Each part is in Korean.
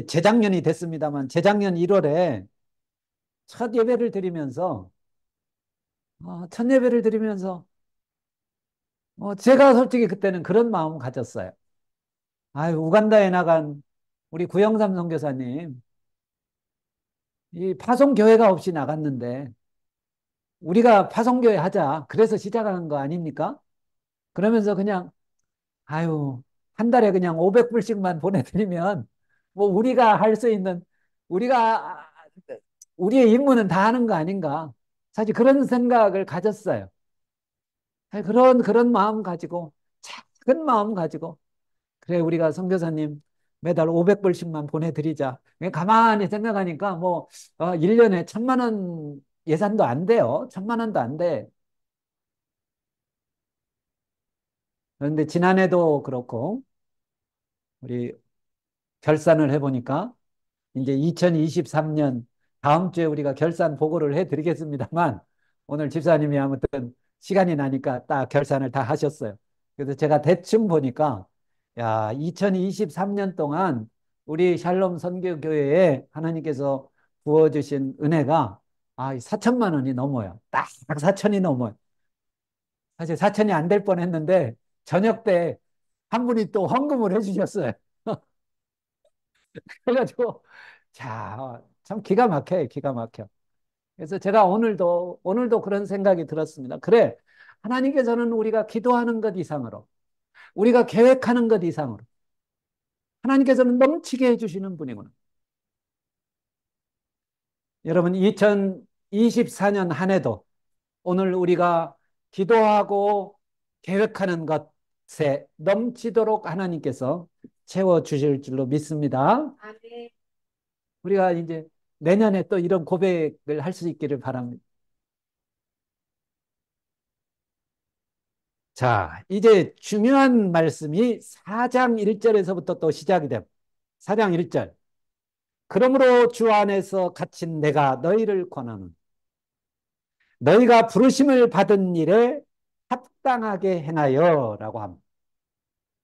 재작년이 됐습니다만 재작년 1월에 첫 예배를 드리면서 첫 예배를 드리면서 제가 솔직히 그때는 그런 마음 가졌어요. 아유, 우간다에 나간 우리 구영삼 선교사님, 이 파송교회가 없이 나갔는데 우리가 파송교회 하자. 그래서 시작한 거 아닙니까? 그러면서 그냥 아유, 한 달에 그냥 500불씩만 보내드리면 뭐 우리가 할 수 있는 우리가 우리의 임무는 다 하는 거 아닌가? 사실 그런 생각을 가졌어요. 그런 마음 가지고 작은 마음 가지고 그래 우리가 선교사님 매달 500불씩만 보내드리자. 가만히 생각하니까 뭐 1년에 1,000만 원 예산도 안 돼요. 1,000만 원도 안 돼. 그런데 지난해도 그렇고 우리 결산을 해보니까 이제 2023년 다음 주에 우리가 결산 보고를 해드리겠습니다만 오늘 집사님이 아무튼 시간이 나니까 딱 결산을 다 하셨어요. 그래서 제가 대충 보니까 야, 2023년 동안 우리 샬롬 선교교회에 하나님께서 부어주신 은혜가 4천만 원이 넘어요. 딱 4천이 넘어요. 사실 4천이 안 될 뻔했는데 저녁 때 한 분이 또 헌금을 해주셨어요. 그래가지고 자, 참 기가 막혀요. 기가 막혀. 그래서 제가 오늘도 그런 생각이 들었습니다. 그래, 하나님께서는 우리가 기도하는 것 이상으로, 우리가 계획하는 것 이상으로, 하나님께서는 넘치게 해주시는 분이구나. 여러분, 2024년 한 해도 오늘 우리가 기도하고 계획하는 것에 넘치도록 하나님께서 채워주실 줄로 믿습니다. 우리가 이제 내년에 또 이런 고백을 할 수 있기를 바랍니다. 자, 이제 중요한 말씀이 4장 1절에서부터 또 시작이 됩니다. 4장 1절. 그러므로 주 안에서 갇힌 내가 너희를 권하는 너희가 부르심을 받은 일에 합당하게 행하여 라고 합니다.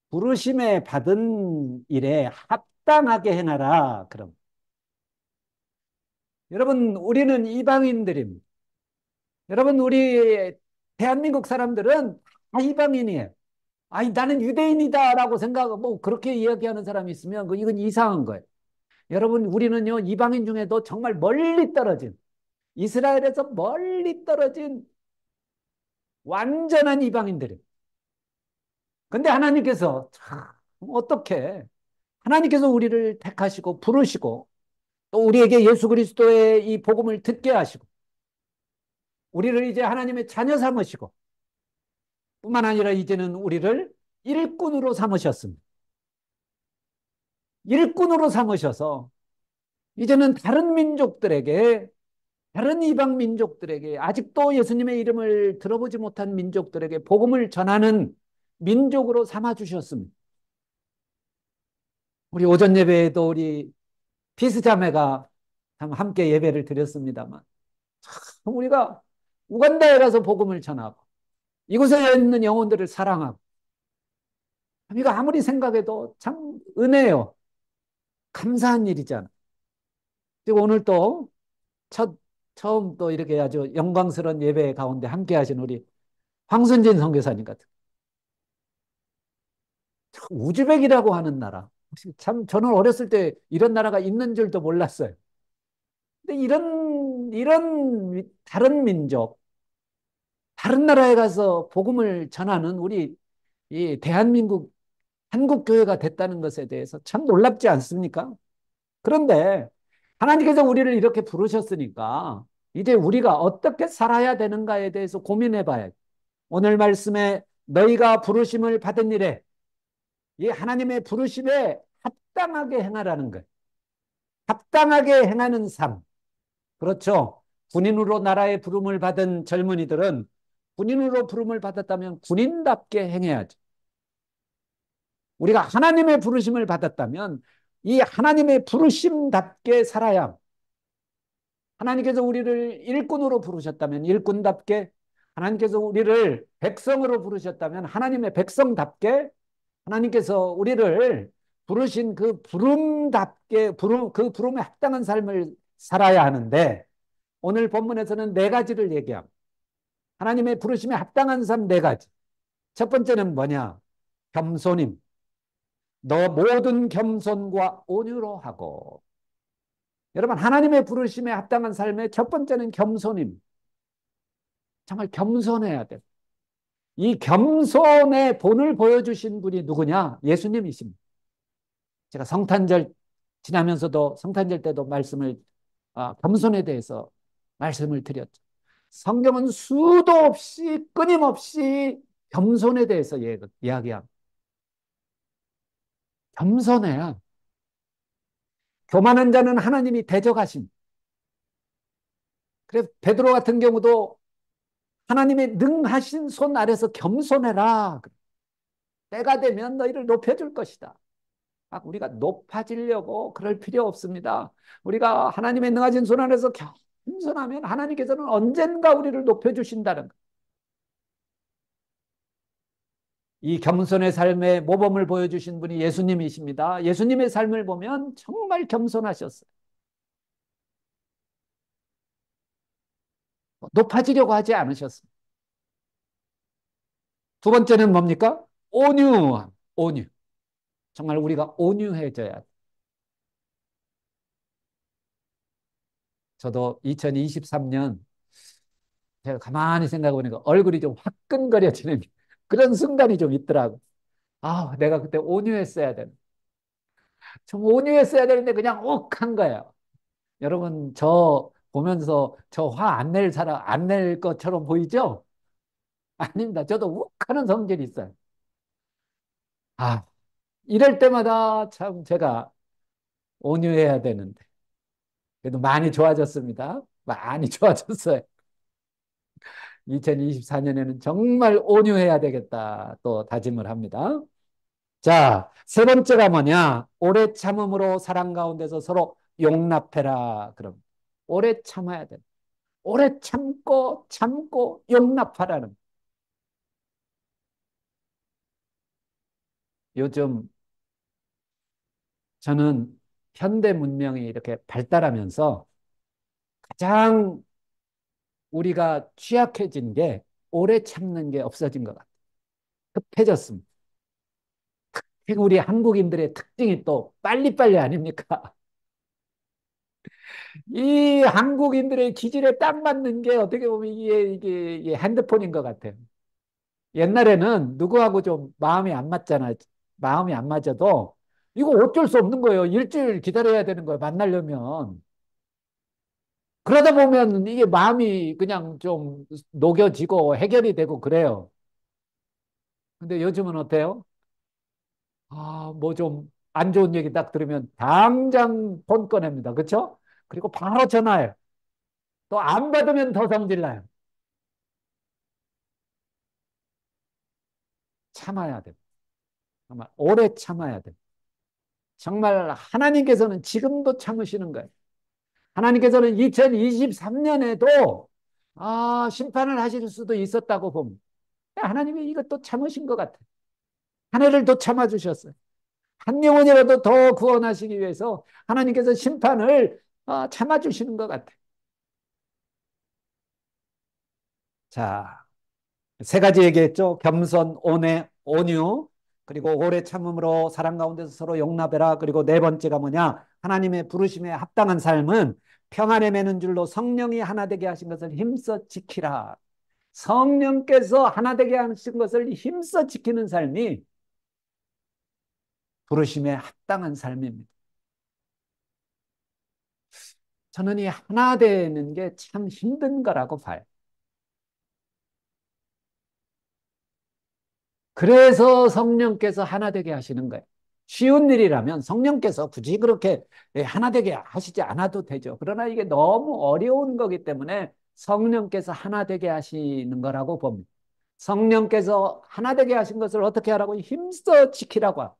부르심에 받은 일에 합당하게 행하라. 그럼 여러분 우리는 이방인들입니다. 여러분 우리 대한민국 사람들은 다 이방인이에요. 아니 나는 유대인이다라고 생각하고 뭐 그렇게 이야기하는 사람이 있으면 이건 이상한 거예요. 여러분 우리는요 이방인 중에도 정말 멀리 떨어진 이스라엘에서 멀리 떨어진 완전한 이방인들이에요. 근데 하나님께서 참 어떻게 하나님께서 우리를 택하시고 부르시고 또 우리에게 예수 그리스도의 이 복음을 듣게 하시고 우리를 이제 하나님의 자녀 삼으시고 뿐만 아니라 이제는 우리를 일꾼으로 삼으셨습니다. 일꾼으로 삼으셔서 이제는 다른 이방 민족들에게 아직도 예수님의 이름을 들어보지 못한 민족들에게 복음을 전하는 민족으로 삼아 주셨습니다. 우리 오전 예배에도 우리 피스자매가 참 함께 예배를 드렸습니다만 참 우리가 우간다에 가서 복음을 전하고 이곳에 있는 영혼들을 사랑하고 이거 아무리 생각해도 참 은혜요. 감사한 일이잖아. 그리고 오늘 또 첫 처음 또 이렇게 아주 영광스러운 예배 가운데 함께 하신 우리 황순진 선교사님 같은 우즈벡이라고 하는 나라. 참 저는 어렸을 때 이런 나라가 있는 줄도 몰랐어요. 근데 이런 다른 민족, 다른 나라에 가서 복음을 전하는 우리 이 대한민국 한국 교회가 됐다는 것에 대해서 참 놀랍지 않습니까? 그런데 하나님께서 우리를 이렇게 부르셨으니까 이제 우리가 어떻게 살아야 되는가에 대해서 고민해 봐야 돼. 오늘 말씀에 너희가 부르심을 받은 일에 이 하나님의 부르심에 합당하게 행하라는 거예요. 합당하게 행하는 삶. 그렇죠. 군인으로 나라의 부름을 받은 젊은이들은 군인으로 부름을 받았다면 군인답게 행해야죠. 우리가 하나님의 부르심을 받았다면 이 하나님의 부르심답게 살아야 하나님께서 우리를 일꾼으로 부르셨다면 일꾼답게 하나님께서 우리를 백성으로 부르셨다면 하나님의 백성답게 하나님께서 우리를 부르신 그 부름답게, 그 부름에 합당한 삶을 살아야 하는데, 오늘 본문에서는 네 가지를 얘기합니다. 하나님의 부르심에 합당한 삶 네 가지. 첫 번째는 뭐냐? 겸손임. 너 모든 겸손과 온유로 하고. 여러분, 하나님의 부르심에 합당한 삶의 첫 번째는 겸손임. 정말 겸손해야 돼. 이 겸손의 본을 보여주신 분이 누구냐? 예수님이십니다. 제가 성탄절 지나면서도 성탄절 때도 겸손에 대해서 말씀을 드렸죠. 성경은 수도 없이 끊임없이 겸손에 대해서 이야기합니다. 겸손해야. 교만한 자는 하나님이 대적하심. 그래서 베드로 같은 경우도 하나님의 능하신 손 아래서 겸손해라. 때가 되면 너희를 높여줄 것이다. 막 우리가 높아지려고 그럴 필요 없습니다. 우리가 하나님의 능하신 손 아래서 겸손하면 하나님께서는 언젠가 우리를 높여주신다는 것. 이 겸손의 삶의 모범을 보여주신 분이 예수님이십니다. 예수님의 삶을 보면 정말 겸손하셨어요. 높아지려고 하지 않으셨습니다. 두 번째는 뭡니까? 온유. 온유. 정말 우리가 온유해져야 돼. 저도 2023년 제가 가만히 생각해 보니까 얼굴이 좀 화끈거려지는 그런 순간이 좀 있더라고. 아, 내가 그때 온유했어야 되는. 좀 온유했어야 되는데 그냥 욱한 거예요. 여러분, 저 보면서 저 화 안 낼 것처럼 보이죠? 아닙니다. 저도 욱하는 성질이 있어요. 아, 이럴 때마다 참 제가 온유해야 되는데. 그래도 많이 좋아졌습니다. 많이 좋아졌어요. 2024년에는 정말 온유해야 되겠다 또 다짐을 합니다. 자, 세 번째가 뭐냐? 오래 참음으로 사랑 가운데서 서로 용납해라. 그럼 오래 참아야 돼. 오래 참고 참고 용납하라는. 요즘 저는 현대 문명이 이렇게 발달하면서 가장 우리가 취약해진 게 오래 참는 게 없어진 것 같아요. 급해졌습니다. 우리 한국인들의 특징이 또 빨리빨리 아닙니까? 이 한국인들의 기질에 딱 맞는 게 어떻게 보면 이게 핸드폰인 것 같아요. 옛날에는 누구하고 좀 마음이 안 맞잖아요. 마음이 안 맞아도 이거 어쩔 수 없는 거예요. 일주일 기다려야 되는 거예요. 만나려면. 그러다 보면 이게 마음이 그냥 좀 녹여지고 해결이 되고 그래요. 근데 요즘은 어때요? 아, 뭐 좀 안 좋은 얘기 딱 들으면 당장 폰 꺼냅니다. 그렇죠? 그리고 바로 전화해요. 또 안 받으면 더 성질나요. 참아야 돼. 정말 오래 참아야 돼. 정말 하나님께서는 지금도 참으시는 거예요. 하나님께서는 2023년에도 심판을 하실 수도 있었다고 봅니다. 하나님이 이것도 참으신 것 같아요. 한 해를 더 참아주셨어요. 한 영혼이라도 더 구원하시기 위해서 하나님께서 심판을 참아주시는 것 같아요. 자, 세 가지 얘기했죠. 겸손, 온애, 온유, 그리고 오래 참음으로 사랑 가운데서 서로 용납해라. 그리고 네 번째가 뭐냐? 하나님의 부르심에 합당한 삶은 평안에 매는 줄로 성령이 하나 되게 하신 것을 힘써 지키라. 성령께서 하나 되게 하신 것을 힘써 지키는 삶이 부르심에 합당한 삶입니다. 저는 이 하나 되는 게 참 힘든 거라고 봐요. 그래서 성령께서 하나 되게 하시는 거예요. 쉬운 일이라면 성령께서 굳이 그렇게 하나 되게 하시지 않아도 되죠. 그러나 이게 너무 어려운 거기 때문에 성령께서 하나 되게 하시는 거라고 봅니다. 성령께서 하나 되게 하신 것을 어떻게 하라고? 힘써 지키라고 합니다.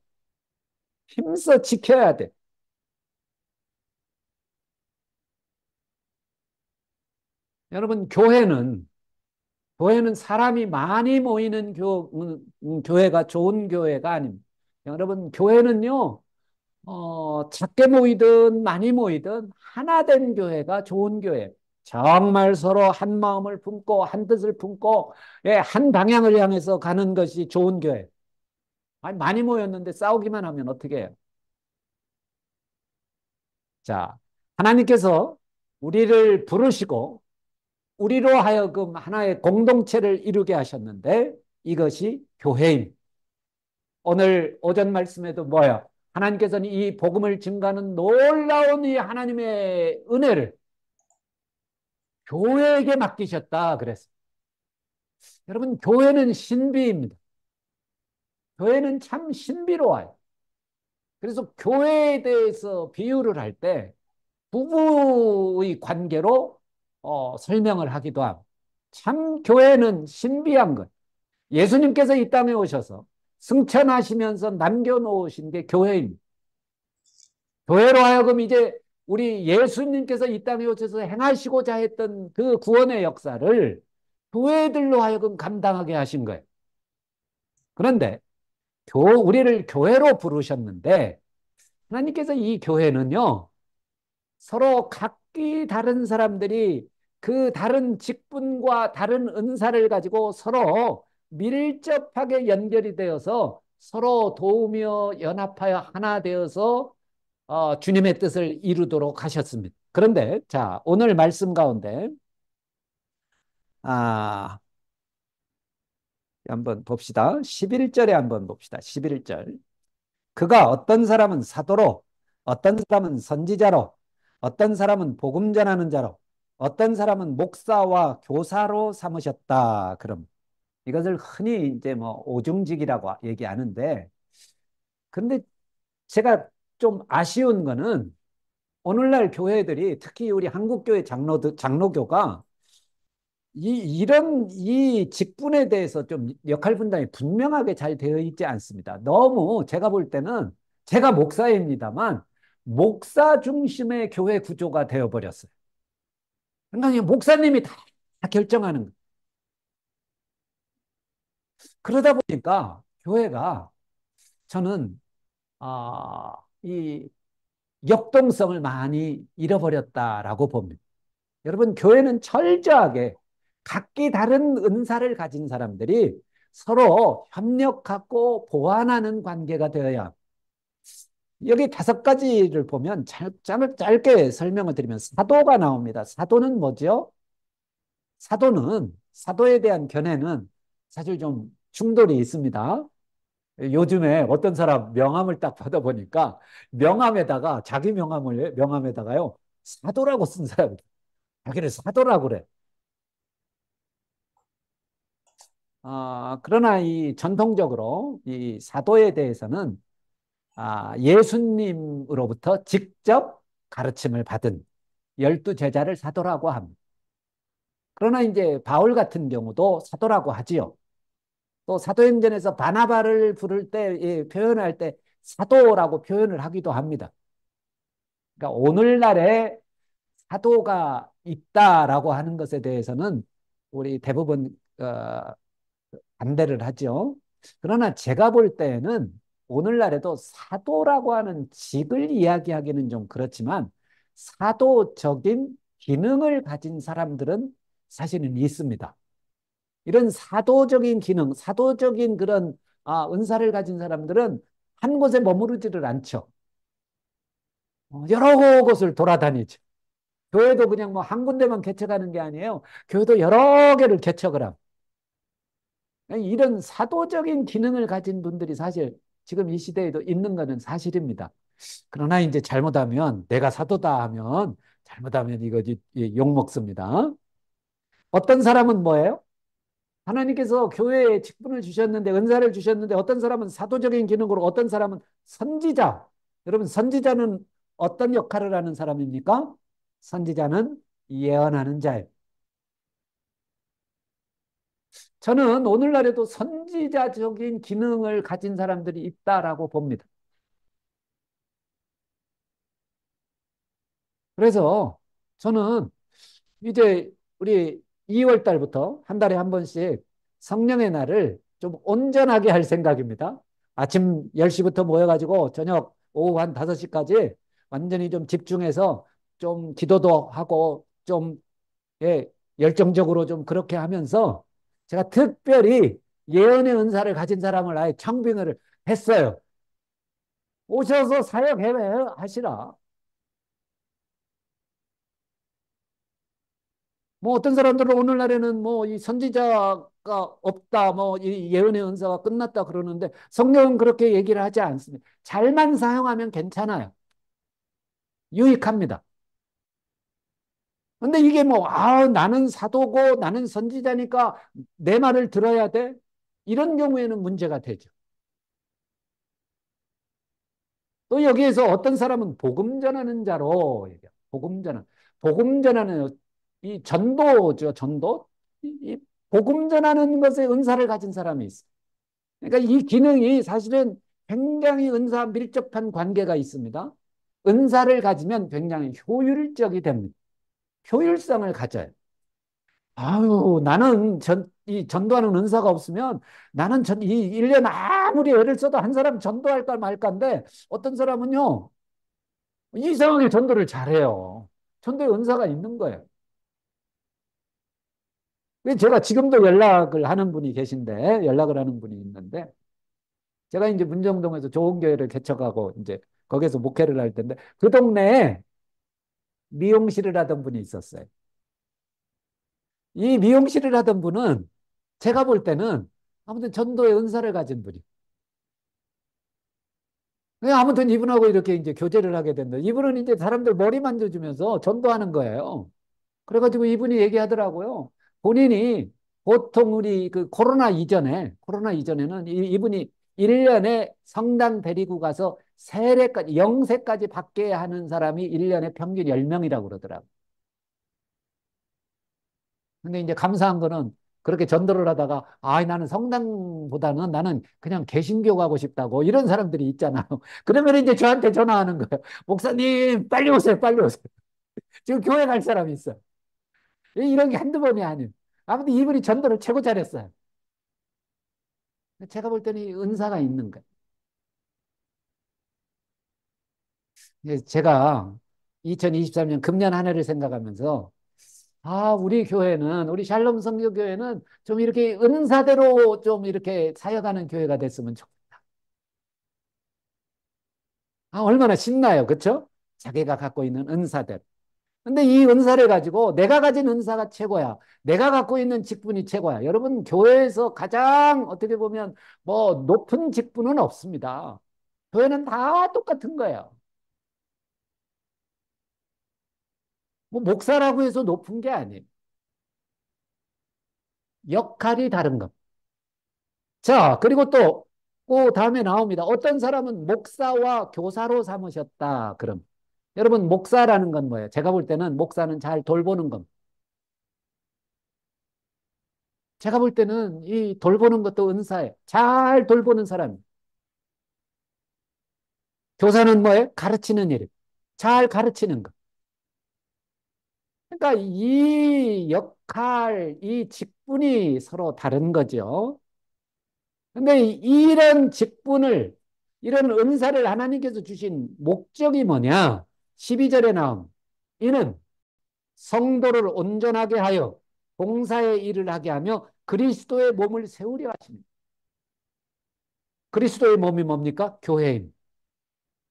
힘써 지켜야 돼. 여러분, 교회는 사람이 많이 모이는 교회가 좋은 교회가 아닙니다. 여러분, 교회는요, 작게 모이든 많이 모이든 하나 된 교회가 좋은 교회. 정말 서로 한 마음을 품고 한 뜻을 품고 예, 한 방향을 향해서 가는 것이 좋은 교회. 아니, 많이 모였는데 싸우기만 하면 어떻게 해요? 자, 하나님께서 우리를 부르시고 우리로 하여금 하나의 공동체를 이루게 하셨는데 이것이 교회임. 오늘 오전 말씀에도 뭐야? 하나님께서는 이 복음을 증가하는 놀라운 이 하나님의 은혜를 교회에게 맡기셨다 그랬어요. 여러분, 교회는 신비입니다. 교회는 참 신비로워요. 그래서 교회에 대해서 비유를 할 때 부부의 관계로 설명을 하기도 하고 참 교회는 신비한 것. 예수님께서 이 땅에 오셔서 승천하시면서 남겨놓으신 게 교회입니다. 교회로 하여금 이제 우리 예수님께서 이 땅에 오셔서 행하시고자 했던 그 구원의 역사를 교회들로 하여금 감당하게 하신 거예요. 그런데 우리를 교회로 부르셨는데 하나님께서 이 교회는요, 서로 각기 다른 사람들이 그 다른 직분과 다른 은사를 가지고 서로 밀접하게 연결이 되어서 서로 도우며 연합하여 하나 되어서 주님의 뜻을 이루도록 하셨습니다. 그런데 자, 오늘 말씀 가운데 아, 한번 봅시다. 11절에 한번 봅시다. 11절. 그가 어떤 사람은 사도로, 어떤 사람은 선지자로, 어떤 사람은 복음 전하는 자로, 어떤 사람은 목사와 교사로 삼으셨다. 그럼 이것을 흔히 이제 뭐 오중직이라고 얘기하는데, 근데 제가 좀 아쉬운 거는 오늘날 교회들이 특히 우리 한국교회 장로교가 이런 이 직분에 대해서 좀 역할 분담이 분명하게 잘 되어 있지 않습니다. 너무 제가 볼 때는 제가 목사입니다만 목사 중심의 교회 구조가 되어 버렸어요. 그러니까 목사님이 다 결정하는 거예요. 그러다 보니까 교회가 저는 이 역동성을 많이 잃어버렸다라고 봅니다. 여러분, 교회는 철저하게 각기 다른 은사를 가진 사람들이 서로 협력하고 보완하는 관계가 되어야 여기 다섯 가지를 보면 짧게 설명을 드리면 사도가 나옵니다. 사도는 뭐죠? 사도에 대한 견해는 사실 좀 충돌이 있습니다. 요즘에 어떤 사람 명함을 딱 받아보니까 명함에다가 자기 명함에다가요 사도라고 쓴 사람이 자기를 사도라고 그래. 그러나 이 전통적으로 이 사도에 대해서는 예수님으로부터 직접 가르침을 받은 열두 제자를 사도라고 합니다. 그러나 이제 바울 같은 경우도 사도라고 하지요. 또 사도행전에서 바나바를 부를 때, 표현할 때 사도라고 표현을 하기도 합니다. 그러니까 오늘날에 사도가 있다라고 하는 것에 대해서는 우리 대부분 반대를 하죠. 그러나 제가 볼 때는 오늘날에도 사도라고 하는 직을 이야기하기는 좀 그렇지만 사도적인 기능을 가진 사람들은 사실은 있습니다. 이런 사도적인 기능, 사도적인 그런 은사를 가진 사람들은 한 곳에 머무르지를 않죠. 여러 곳을 돌아다니죠. 교회도 그냥 뭐 한 군데만 개척하는 게 아니에요. 교회도 여러 개를 개척을 하고. 이런 사도적인 기능을 가진 분들이 사실 지금 이 시대에도 있는 것은 사실입니다. 그러나 이제 잘못하면 내가 사도다 하면 잘못하면 이거 욕 먹습니다. 어떤 사람은 뭐예요? 하나님께서 교회에 직분을 주셨는데 은사를 주셨는데 어떤 사람은 사도적인 기능으로 어떤 사람은 선지자. 여러분 선지자는 어떤 역할을 하는 사람입니까? 선지자는 예언하는 자예요. 저는 오늘날에도 선지자적인 기능을 가진 사람들이 있다라고 봅니다. 그래서 저는 이제 우리 2월 달부터 한 달에 한 번씩 성령의 날을 좀 온전하게 할 생각입니다. 아침 10시부터 모여가지고 저녁 오후 한 5시까지 완전히 좀 집중해서 좀 기도도 하고 좀, 예, 열정적으로 좀 그렇게 하면서 제가 특별히 예언의 은사를 가진 사람을 아예 청빙을 했어요. 오셔서 사역해 하시라. 뭐 어떤 사람들은 오늘날에는 뭐 이 선지자가 없다, 뭐 이 예언의 은사가 끝났다 그러는데 성경은 그렇게 얘기를 하지 않습니다. 잘만 사용하면 괜찮아요. 유익합니다. 근데 이게 뭐, 나는 사도고 나는 선지자니까 내 말을 들어야 돼? 이런 경우에는 문제가 되죠. 또 여기에서 어떤 사람은 복음 전하는 자로 얘기해요. 복음 전하. 복음 전하는 이 전도죠, 전도. 이 복음 전하는 것에 은사를 가진 사람이 있어요. 그러니까 이 기능이 사실은 굉장히 은사 밀접한 관계가 있습니다. 은사를 가지면 굉장히 효율적이 됩니다. 효율성을 가져요. 아유, 나는 이 전도하는 은사가 없으면 나는 이 1년 아무리 애를 써도 한 사람 전도할까 말까인데 어떤 사람은요, 이상하게 전도를 잘해요. 전도에 은사가 있는 거예요. 제가 지금도 연락을 하는 분이 계신데, 연락을 하는 분이 있는데, 제가 이제 문정동에서 좋은 교회를 개척하고 이제 거기서 목회를 할 텐데, 그 동네에 미용실을 하던 분이 있었어요. 이 미용실을 하던 분은 제가 볼 때는 아무튼 전도의 은사를 가진 분이. 아무튼 이분하고 이렇게 이제 교제를 하게 된다. 이분은 이제 사람들 머리 만져주면서 전도하는 거예요. 그래가지고 이분이 얘기하더라고요. 본인이 보통 우리 그 코로나 이전에는 이분이 1년에 성당 데리고 가서 세례까지, 영세까지 받게 하는 사람이 1년에 평균 10명이라고 그러더라고요. 근데 이제 감사한 거는 그렇게 전도를 하다가, 나는 성당보다는 나는 그냥 개신교 가고 싶다고 이런 사람들이 있잖아요. 그러면 이제 저한테 전화하는 거예요. 목사님, 빨리 오세요, 빨리 오세요. 지금 교회 갈 사람이 있어요. 이런 게 한두 번이 아니에요. 아무튼 이분이 전도를 최고 잘했어요. 제가 볼 때는 은사가 있는 거예요. 제가 2023년 금년 한 해를 생각하면서 우리 교회는, 우리 샬롬 성교교회는 좀 이렇게 은사대로 좀 이렇게 사역하는 교회가 됐으면 좋겠다. 얼마나 신나요. 그쵸? 자기가 갖고 있는 은사대로. 근데 이 은사를 가지고 내가 가진 은사가 최고야. 내가 갖고 있는 직분이 최고야. 여러분, 교회에서 가장 어떻게 보면 뭐 높은 직분은 없습니다. 교회는 다 똑같은 거예요. 뭐 목사라고 해서 높은 게 아니에요. 역할이 다른 것. 자, 그리고 또, 그 다음에 나옵니다. 어떤 사람은 목사와 교사로 삼으셨다. 그럼. 여러분, 목사라는 건 뭐예요? 제가 볼 때는 목사는 잘 돌보는 것. 제가 볼 때는 이 돌보는 것도 은사예요. 잘 돌보는 사람. 교사는 뭐예요? 가르치는 일. 잘 가르치는 것. 그러니까 이 역할, 이 직분이 서로 다른 거죠. 근데 이런 직분을, 이런 은사를 하나님께서 주신 목적이 뭐냐? 12절에 나온 이는 성도를 온전하게 하여 봉사의 일을 하게 하며 그리스도의 몸을 세우려 하십니다. 그리스도의 몸이 뭡니까? 교회입니다.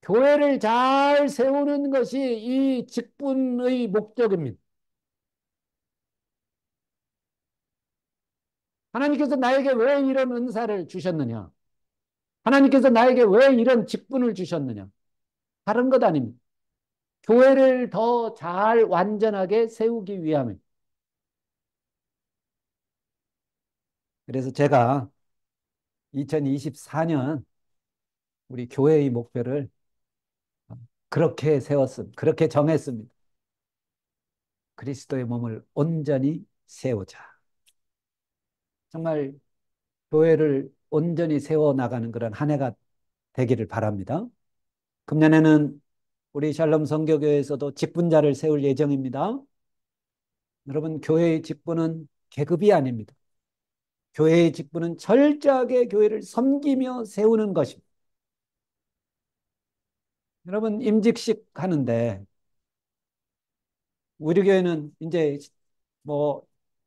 교회를 잘 세우는 것이 이 직분의 목적입니다. 하나님께서 나에게 왜 이런 은사를 주셨느냐? 하나님께서 나에게 왜 이런 직분을 주셨느냐? 다른 것 아닙니다. 교회를 더 잘 완전하게 세우기 위함입니다. 그래서 제가 2024년 우리 교회의 목표를 그렇게 세웠습니다. 그렇게 정했습니다. 그리스도의 몸을 온전히 세우자. 정말 교회를 온전히 세워나가는 그런 한 해가 되기를 바랍니다. 금년에는 우리 샬롬 성교교회에서도 직분자를 세울 예정입니다. 여러분, 교회의 직분은 계급이 아닙니다. 교회의 직분은 철저하게 교회를 섬기며 세우는 것입니다. 여러분, 임직식 하는데, 우리 교회는 이제 뭐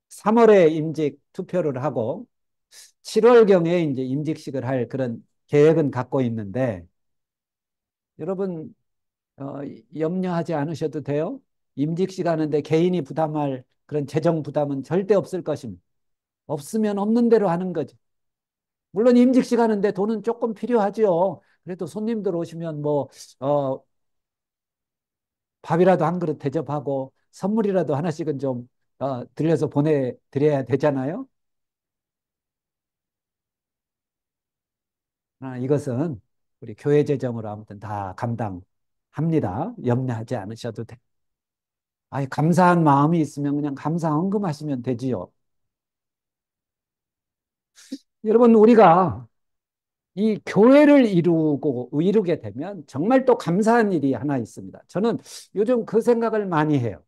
3월에 임직 투표를 하고 7월경에 이제 임직식을 할 그런 계획은 갖고 있는데, 여러분, 어, 염려하지 않으셔도 돼요. 임직식 하는데 개인이 부담할 그런 재정 부담은 절대 없을 것입니다. 없으면 없는 대로 하는 거죠. 물론 임직식 하는데 돈은 조금 필요하지요. 그래도 손님들 오시면 뭐, 어, 밥이라도 한 그릇 대접하고 선물이라도 하나씩은 좀, 들려서 보내드려야 되잖아요. 이것은 우리 교회 재정으로 아무튼 다 감당합니다. 염려하지 않으셔도 돼. 아니, 감사한 마음이 있으면 그냥 감사 헌금하시면 되지요. 여러분, 우리가 이 교회를 이루게 되면 정말 또 감사한 일이 하나 있습니다. 저는 요즘 그 생각을 많이 해요.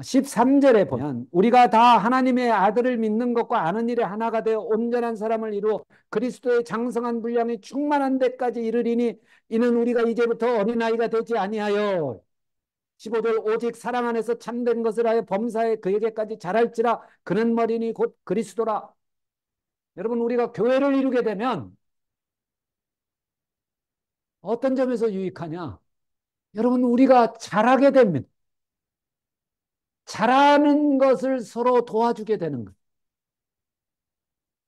13절에 보면 우리가 다 하나님의 아들을 믿는 것과 아는 일에 하나가 되어 온전한 사람을 이루어 그리스도의 장성한 분량이 충만한 데까지 이르리니 이는 우리가 이제부터 어린아이가 되지 아니하여 15절 오직 사랑 안에서 참된 것을 하여 범사에 그에게까지 자랄지라 그는 머리니 곧 그리스도라. 여러분, 우리가 교회를 이루게 되면 어떤 점에서 유익하냐? 여러분, 우리가 잘하게 됩니다. 잘하는 것을 서로 도와주게 되는 거예요.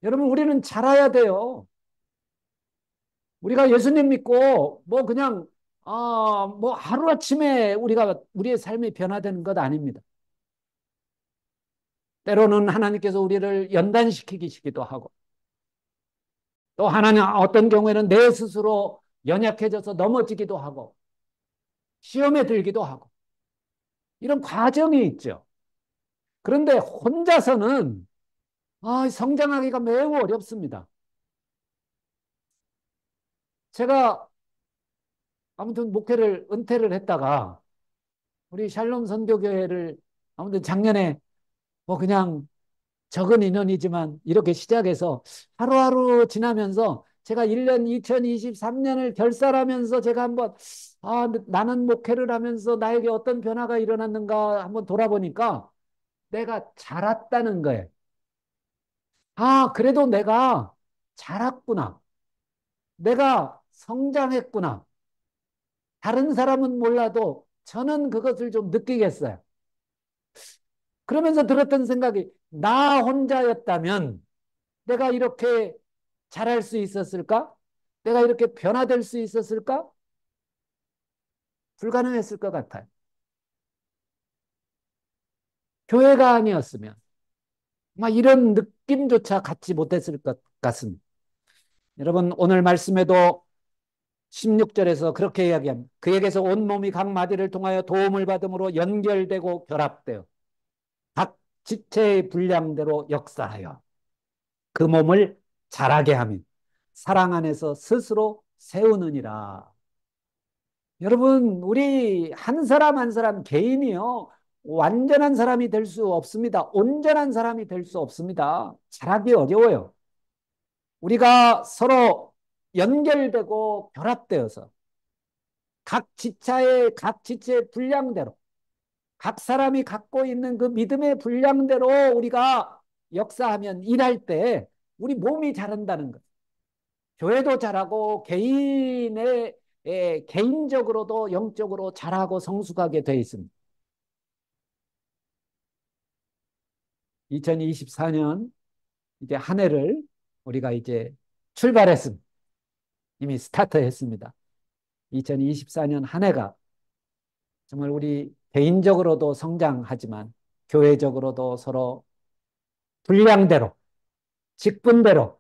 여러분, 우리는 잘해야 돼요. 우리가 예수님 믿고 뭐 그냥 뭐 하루아침에 우리가 우리의 삶이 변화되는 것 아닙니다. 때로는 하나님께서 우리를 연단시키기도 하고 또 하나님 어떤 경우에는 내 스스로 연약해져서 넘어지기도 하고 시험에 들기도 하고 이런 과정이 있죠. 그런데 혼자서는 성장하기가 매우 어렵습니다. 제가 아무튼 목회를 은퇴를 했다가 우리 샬롬 선교교회를 아무튼 작년에 뭐 그냥 적은 인원이지만 이렇게 시작해서 하루하루 지나면서 제가 1년 2023년을 결산하면서 제가 한번 나는 목회를 하면서 나에게 어떤 변화가 일어났는가 한번 돌아보니까 내가 자랐다는 거예요. 그래도 내가 자랐구나. 내가 성장했구나. 다른 사람은 몰라도 저는 그것을 좀 느끼겠어요. 그러면서 들었던 생각이 나 혼자였다면 내가 이렇게 잘할 수 있었을까? 내가 이렇게 변화될 수 있었을까? 불가능했을 것 같아요. 교회가 아니었으면 막 이런 느낌조차 갖지 못했을 것 같습니다. 여러분, 오늘 말씀에도 16절에서 그렇게 이야기합니다. 그에게서 온몸이 각 마디를 통하여 도움을 받음으로 연결되고 결합되어 각 지체의 분량대로 역사하여 그 몸을 자라게 하며 사랑 안에서 스스로 세우느니라. 여러분, 우리 한 사람 한 사람 개인이요. 완전한 사람이 될 수 없습니다. 온전한 사람이 될 수 없습니다. 잘하기 어려워요. 우리가 서로 연결되고 결합되어서 각 지체의 분량대로 각 사람이 갖고 있는 그 믿음의 분량대로 우리가 역사하면 일할 때 우리 몸이 자란다는 것. 교회도 자라고 개인적으로도 영적으로 자라고 성숙하게 되어 있습니다. 2024년 이제 한 해를 우리가 이제 출발했습니다. 이미 스타트했습니다. 2024년 한 해가 정말 우리 개인적으로도 성장하지만 교회적으로도 서로 분량대로, 직분대로,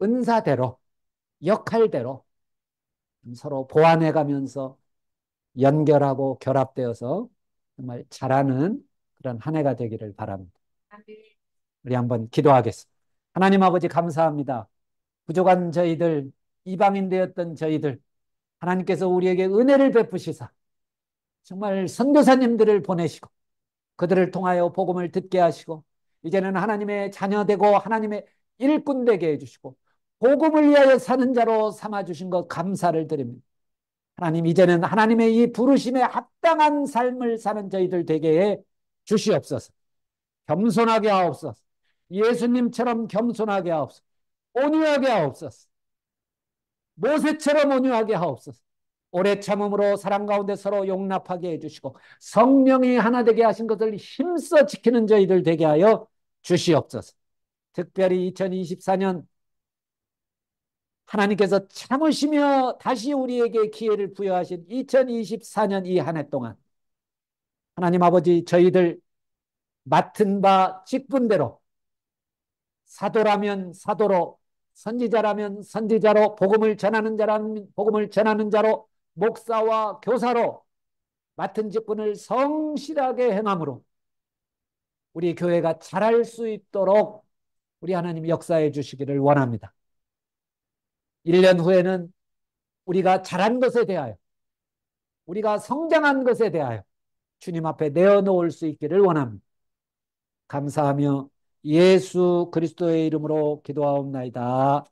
은사대로, 역할대로 서로 보완해 가면서 연결하고 결합되어서 정말 잘하는 그런 한 해가 되기를 바랍니다. 우리 한번 기도하겠습니다. 하나님 아버지 감사합니다. 부족한 저희들, 이방인 되었던 저희들, 하나님께서 우리에게 은혜를 베푸시사 정말 선교사님들을 보내시고 그들을 통하여 복음을 듣게 하시고 이제는 하나님의 자녀 되고 하나님의 일꾼 되게 해주시고 복음을 위하여 사는 자로 삼아주신 것 감사를 드립니다. 하나님, 이제는 하나님의 이 부르심에 합당한 삶을 사는 저희들 되게 해 주시옵소서. 겸손하게 하옵소서. 예수님처럼 겸손하게 하옵소서. 온유하게 하옵소서. 모세처럼 온유하게 하옵소서. 오래 참음으로 사랑 가운데 서로 용납하게 해주시고 성령이 하나 되게 하신 것을 힘써 지키는 저희들 되게 하여 주시옵소서. 특별히 2024년 하나님께서 참으시며 다시 우리에게 기회를 부여하신 2024년 이 한 해 동안 하나님 아버지, 저희들 맡은 바 직분대로 사도라면 사도로, 선지자라면 선지자로, 복음을 전하는 자라면 복음을 전하는 자로, 목사와 교사로 맡은 직분을 성실하게 행함으로 우리 교회가 잘할 수 있도록 우리 하나님 역사해 주시기를 원합니다. 1년 후에는 우리가 잘한 것에 대하여, 우리가 성장한 것에 대하여 주님 앞에 내어놓을 수 있기를 원합니다. 감사하며 예수 그리스도의 이름으로 기도하옵나이다.